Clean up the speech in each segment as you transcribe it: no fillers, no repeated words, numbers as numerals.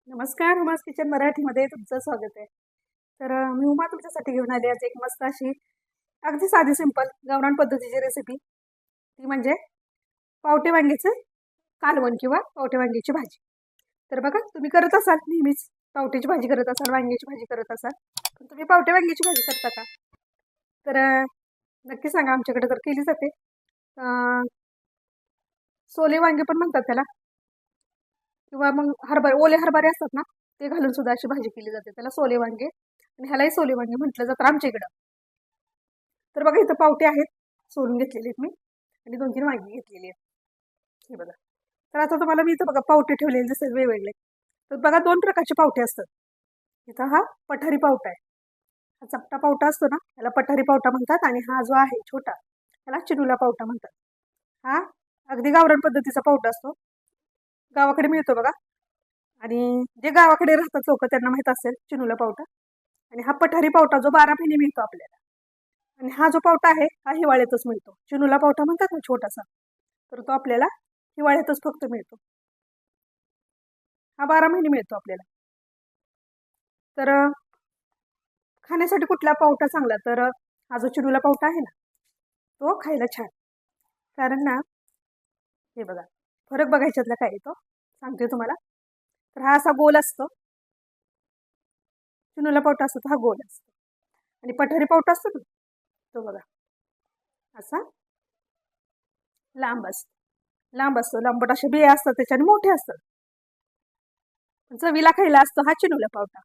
नमस्कार, उमास किचन मराठीमध्ये तुमचं स्वागत आहे. तर मी उमा तुमच्यासाठी घेऊन आली आज एक मस्त अशी अगदी साधी सिंपल गावरान पद्धतीची रेसिपी. ती म्हणजे पावटे वांग्याचं कालवण किंवा पावटे वांग्याची भाजी. तर बघा, तुम्ही करत असाल नेहमीच पावट्याची भाजी करत असाल, वांग्याची भाजी करत असाल, पण तुम्ही पावटे वांग्याची भाजी करता का? तर नक्की सांगा. आमच्याकडे तर केली जाते. सोले वांगे पण म्हणतात त्याला, किंवा मग ओले हरभरे असतात ना, ते घालून सुद्धा अशी भाजी केली जाते. त्याला सोले वांगे, आणि ह्यालाही सोले वांगे म्हटलं जातं आमच्या इकडं. तर बघा, इथं पावटे आहेत, सोलून घेतलेले आहेत मी, आणि 2-3 वांगी घेतलेली आहेत. हे बघा. तर आता तुम्हाला मी इथं बघा पावटे ठेवलेले दिसतात वेगवेगळे. तर बघा, 2 प्रकारचे पावटे असतात. इथं हा पठारी पावटा आहे. हा चपटा पावटा असतो ना, त्याला पठारी पावटा म्हणतात, आणि हा जो आहे छोटा, त्याला चिनुला पावटा म्हणतात. हा अगदी गावरान पद्धतीचा पावटा असतो, गावाकडे मिळतो बघा. आणि जे गावाकडे राहतात लोक त्यांना माहित असेल चिनुला पावटा. आणि हा पठारी पावटा जो 12 महिने मिळतो आपल्याला. आणि हा जो पावटा आहे हा हिवाळ्यातच मिळतो. चिनुला पावटा म्हणतात ना छोटासा, तर तो आपल्याला हिवाळ्यातच फक्त मिळतो. हा 12 महिने मिळतो आपल्याला. तर खाण्यासाठी कुठला पावटा चांगला? तर हा जो चिनुला पावटा आहे ना, तो खायला छान. कारण ना, हे बघा, फरक बघायच्यातला काय येतो सांगते तुम्हाला. तर हा असा गोल असतो, चिनुला पावटा असतो तो हा गोल असतो. आणि पठारी पावटा असतो ना, तो बघा असा लांब असतो, लांबट असे बिया असतात त्याच्याने, मोठे असतात. चवीला खायला असतो हा चिनुला पावटा.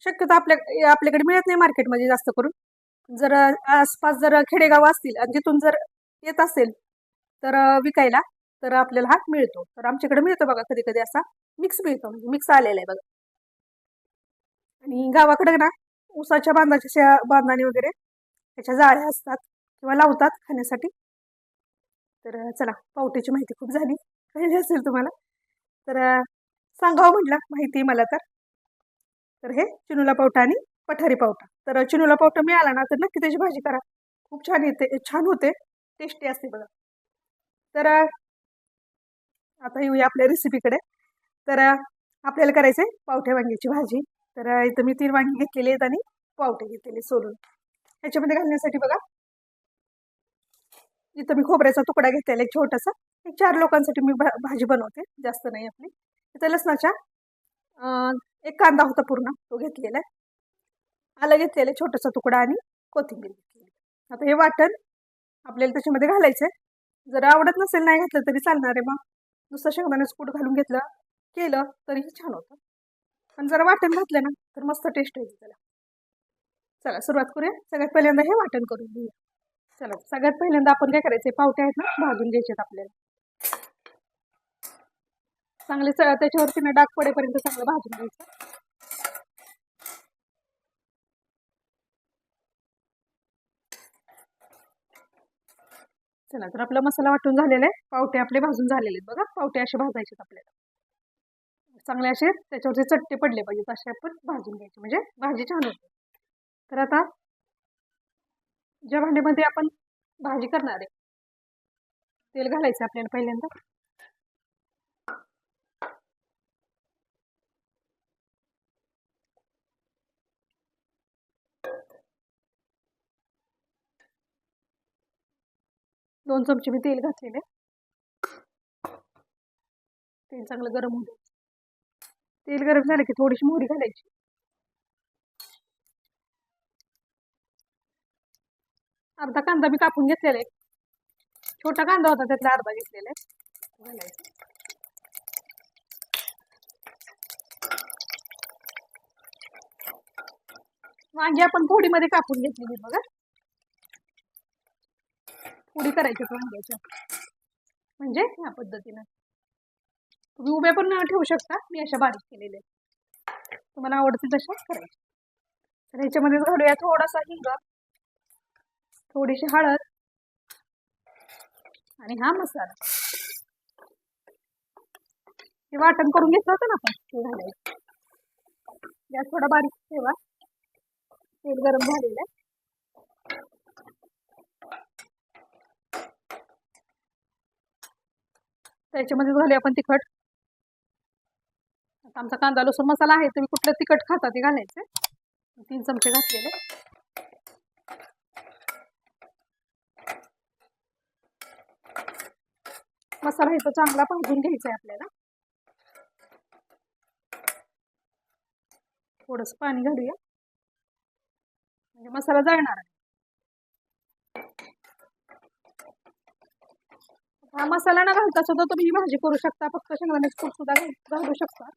शक्यतो आपल्याकडे मिळत नाही मार्केटमध्ये जास्त करून. जर आसपास जर खेडेगाव असतील आणि तिथून जर येत असेल तर विकायला, तर आपल्याला हा मिळतो. तर आमच्याकडे मिळतो बघा, कधी कधी असा मिक्स मिळतो, म्हणजे मिक्स आलेला आहे बघा. आणि गावाकडे ना, ऊसाच्या बांधाने वगैरे त्याच्या जाळ्या असतात किंवा लावतात खाण्यासाठी. तर चला, पावट्याची माहिती खूप झाली, कळली असेल तुम्हाला. तर सांगावं म्हटलं, माहिती मला तर हे चिनुला पावटा आणि पठारी पावटा. तर चिनुला पावटा मिळाला ना, तर नक्की त्याची भाजी करा, खूप छान होते, टेस्टी असते बघा. तर आता येऊया आपल्या रेसिपीकडे. तर आपल्याला करायचंय पावठे वांग्याची भाजी. तर इथं मी 3 वांगी घेतलेली आहेत आणि पावटे घेतलेले सोलून. ह्याच्यामध्ये घालण्यासाठी बघा, इथं मी खोबऱ्याचा तुकडा घेतलेला एक छोटासा. एक 4 लोकांसाठी मी भाजी बनवते, जास्त नाही आपली. इथं लसणाच्या एक कांदा होता पूर्ण, तो घेतलेला आहे. आलं घेतलेलं छोटासा तुकडा, आणि कोथिंबीर घेतलेली. आता हे वाटण आपल्याला त्याच्यामध्ये घालायचंय. जर आवडत नसेल, नाही घातलं तरी चालणार आहे, मग नुसतं शेंगदाण्याचं कूट घालून केलं तरीही छान होतं. पण जर वाटण घातलं ना, तर मस्त टेस्ट येते त्याला. चला सुरुवात करूया. सगळ्यात पहिल्यांदा हे वाटण करून घेऊया. चला, सगळ्यात पहिल्यांदा आपण काय करायचंय, पावटे आहेत ना, भाजून घ्यायचे आपल्याला चांगले. त्याच्यावरती ना डाग पडेपर्यंत चांगलं भाजून घ्यायचं. चला, तर आपला मसाला वाटून झालेला आहे, पावटे आपले भाजून झालेले आहेत बघा. पावटे असे भाजायचे आपल्याला चांगले, असे त्याच्यावरचे चट्टे पडले पाहिजेत, असे आपण भाजून घ्यायचे, म्हणजे भाजी छान होते. तर आता ज्या भांड्यामध्ये आपण भाजी करणार आहे, तेल घालायचं आपल्याला पहिल्यांदा. 2 चमचे मी तेल घातलेले. तेल चांगलं गरम होऊ द्यायचं. तेल गरम झालं की थोडीशी मोहरी घालायची. अर्धा कांदा मी कापून घेतलेला आहे, छोटा कांदा होता त्यातला अर्धा घेतलेला आहे, घालायचं. वांगी आपण फोडीमध्ये कापून घेतलेली बघा. फोडी करायची वांग्याच्या, म्हणजे ह्या पद्धतीनं. तुम्ही उभ्या पण ठेवू शकता, मी अशा बारीक केलेल्या, तुम्हाला आवडतील तशा करायच्या. तर ह्याच्यामध्ये घालूया थोडासा हिंग, थोडीशी हळद, आणि हा मसाला. हे वाटण करून घेतलं होतं ना आपण, ते घालायचं. गॅस थोडा बारीक ठेवा, तेल गरम झालेलं आहे. त्याच्यामध्ये घालूया आपण तिखट. आता आमचा कांदा लसूण मसाला आहे, तुम्ही कुठलं तिखट खाता ते घालायचं. 3 चमचे घातलेले. मसाला इथं चांगला भाजून घ्यायचा आहे आपल्याला. थोडंसं पाणी घालूया म्हणजे मसाला जळणार आहे. हा मसाला न घालता सुद्धा तुम्ही ही भाजी करू शकता. फक्त शेंगदाण्याचं कूट सुद्धा घालू शकता.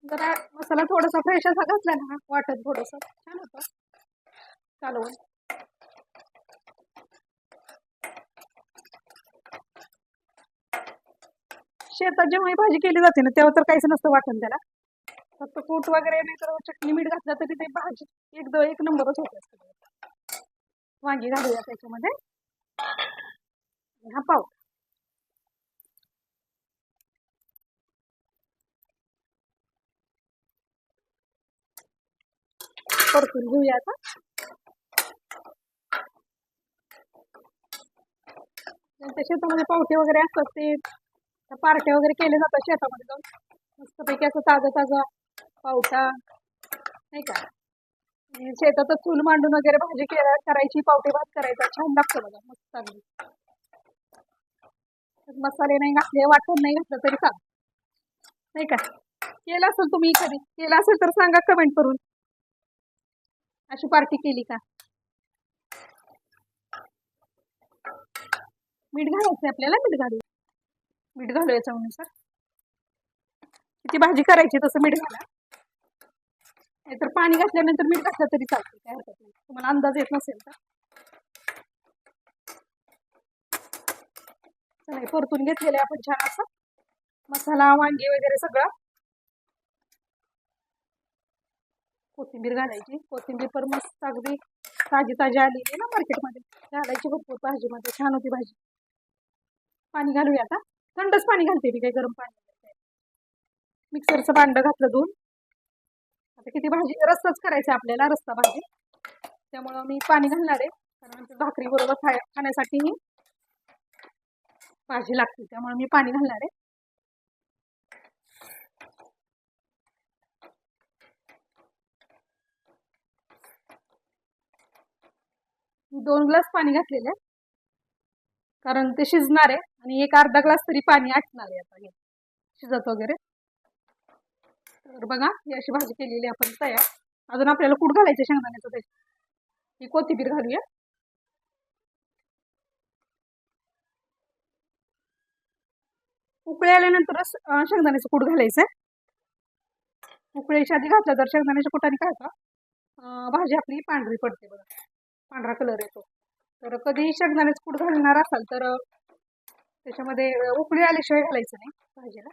जरा मसाला थोडासा फ्रेश असा घातला ना, वाटत थोडंसं छान होतं कालवण. शेतात जेव्हा ही भाजी केली जाते ना, तेव्हा तर काहीच नसतं वाटण त्याला. फक्त कूट वगैरे नाही तर चटणी मीठ घातलं तरी ते भाजी एक नंबरच होते असते. वांगी घालूया त्याच्यामध्ये. हा पाव परतून घेऊया आता. त्या शेतामध्ये पावटे वगैरे असतात, ते पार्ट्या वगैरे केले जातात शेतामध्ये जाऊन. मस्तपैकी असं ताजा पावटा नाही का, शेतातच चूल मांडून वगैरे भाजी करायची, पावटे भात करायचा, छान लागतं बघा मस्त अगदी. मसाले नाही घातले, वाटण नाही घातलं तरी चाल नाही का. केलं असेल तुम्ही, कधी केलं असेल तर सांगा कमेंट करून, अशी पार्टी केली का. मीठ घालायचं आपल्याला. मीठ घालूया चवीनुसार. किती भाजी करायची तसं मीठ घाला. नाहीतर पाणी घातल्यानंतर मीठ घातलं तरी चालतं, काय हरकत नाही. तुम्हाला अंदाज येत नसेल तर. चला, परतून घेतलेले आपण छान असं मसाला, वांगी वगैरे सगळं. कोथिंबीर घालायची. कोथिंबीर पण मस्त अगदी ताजी आलेली ना मार्केटमध्ये, घालायची भरपूर भाजीमध्ये, छान होती भाजी. पाणी घालूया आता. थंडच पाणी घालते मी, काही गरम पाणी. मिक्सरचं भांडं घातलं धुवून. आता किती भाजी रस्साच करायचा आपल्याला, रस्सा भाजी, त्यामुळं मी पाणी घालणार आहे. कारण भाकरी बरोबर खाण्यासाठी ही भाजी लागते, त्यामुळे मी पाणी घालणार आहे. 2 ग्लास पाणी घातलेलं आहे, कारण ते शिजणार आहे. आणि एक अर्धा ग्लास तरी पाणी आटणार आहे आता हे शिजत वगैरे. तर बघा, ही अशी भाजी केलेली आपण तयार. अजून आपल्याला कूट घालायचं शेंगदाण्याचं, त्याची ही कोथिंबीर घालूया. उकळी आल्यानंतरच शेंगदाण्याचं कूट घालायचं. उकळीच्या आधी घातलं तर शेंगदाण्याच्या कुटाने काय होतं, भाजी आपली पांढरी पडते बघा, पांढरा कलर येतो. तर कधीही शेंगदाण्याचं कूट घालणार असाल तर त्याच्यामध्ये उकळी आल्याशिवाय घालायचं नाही भाजीला.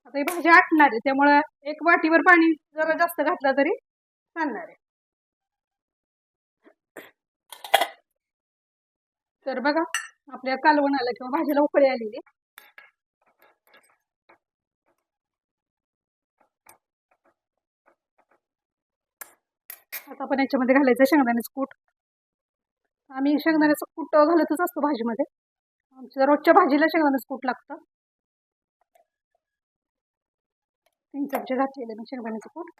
आता ही भाजी आटणार आहे, त्यामुळे 1 वाटीवर पाणी जरा जास्त घातलं तरी चालणार आहे. तर बघा, आपल्या कालवणाला किंवा भाजीला उकळी आलेली. आता आपण याच्यामध्ये घालायचं शेंगदाण्याचं कूट. आम्ही शेंगदाण्याचं कूट घालतच असतो भाजीमध्ये. आमच्या रोजच्या भाजीला शेंगदाण्याचं कूट लागतं. 3 चमचे घातलेले मी शेंगदाण्याचं कूट.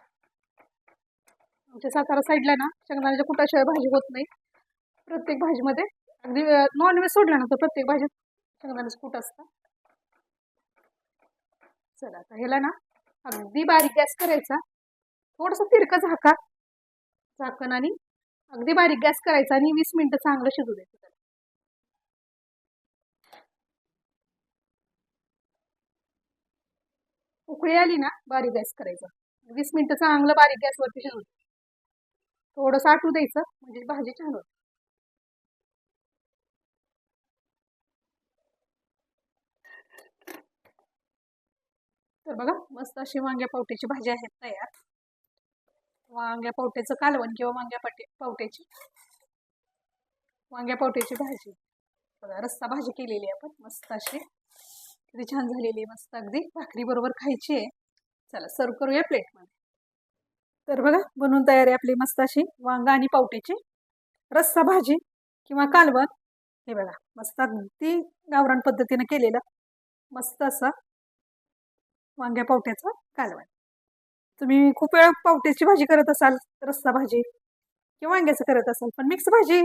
आमच्या सातारा साईडला ना शेंगदाण्याच्या कुटाशिवाय भाजी होत नाही. प्रत्येक भाजीमध्ये, अगदी नॉनव्हेज सोडलं ना तर प्रत्येक भाजीत शेंगदाण्याचं कूट असतं. चला, आता ह्याला ना अगदी बारीक गॅस करायचा. थोडंसं तिरकं झाकण आणि अगदी बारीक गॅस करायचा आणि 20 मिनिटं चांगलं शिजू द्यायचं त्याला. उकळी आली ना, बारीक गॅस करायचा. 20 मिनिटं चांगलं बारीक गॅसवरती शिजू द्यायचं. थोडंसं आटू द्यायचं म्हणजे भाजी छान होते. तर बघा, मस्त अशी वांग्या पावट्याची भाजी आहे तयार. वांग्या पावट्याचं कालवण किंवा वांग्या पावट्याची भाजी बघा. रस्सा भाजी केलेली आपण मस्त अशी, किती छान झालेली आहे, मस्त अगदी भाकरी बरोबर खायची आहे. चला, सर्व करूया प्लेटमध्ये. तर बघा, बनवून तयार आहे आपली मस्त अशी वांगा आणि पावट्याची रस्सा भाजी किंवा कालवण. हे बघा, मस्त अगदी गावरान पद्धतीने केलेलं, मस्त असं वांग्या पावट्याचं कालवण. तुम्ही खूप वेळा पावट्याची भाजी करत असाल, रस्सा भाजी किंवा वांग्याचं करत असाल, पण मिक्स भाजी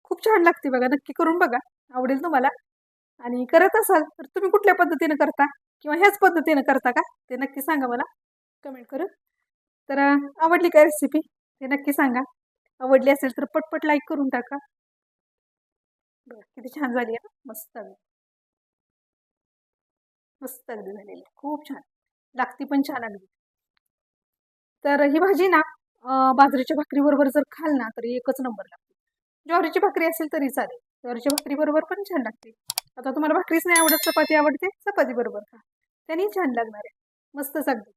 खूप छान लागते बघा. नक्की करून बघा, आवडेल तुम्हाला. आणि करत असाल तर तुम्ही कुठल्या पद्धतीने करता किंवा ह्याच पद्धतीने करता का ते नक्की सांगा मला कमेंट करून. तर आवडली का रेसिपी ते नक्की सांगा. आवडली असेल तर पटपट लाईक करून टाका. बरं, किती छान झाली आहे ना, मस्त अगदी मस्त अगदी झालेली आहे. खूप छान लागती पण छान अगदी. तर ही भाजी ना बाजरीच्या भाकरीबरोबर जर खाल ना तर एकच नंबर लागते. ज्वारीची भाकरी असेल तरी चालेल, ज्वारीच्या भाकरी बरोबर पण छान लागते. आता तुम्हाला भाकरीच नाही आवडत, चपाती आवडते, चपाती बरोबर खा, त्यांनी छान लागणार आहे. मस्तच अगदी.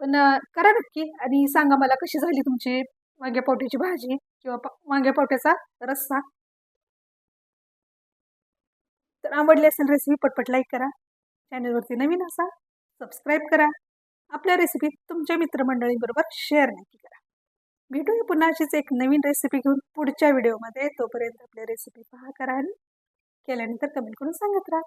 पण करा नक्की आणि सांगा मला कशी झाली तुमची वांग्या पावट्याची भाजी किंवा वांग्या पावट्याचा रस्सा. तर आवडली असेल रेसिपी पटपट लाईक करा. चॅनलवरती नवीन असाल सबस्क्राईब करा. आपल्या रेसिपी तुमच्या मित्रमंडळींबरोबर शेअर नक्की करा. भेटूया पुन्हा अशीच एक नवीन रेसिपी घेऊन पुढच्या व्हिडिओमध्ये. तोपर्यंत आपल्या रेसिपी पहा, करा आणि केल्यानंतर कमेंट करून सांगत राहा.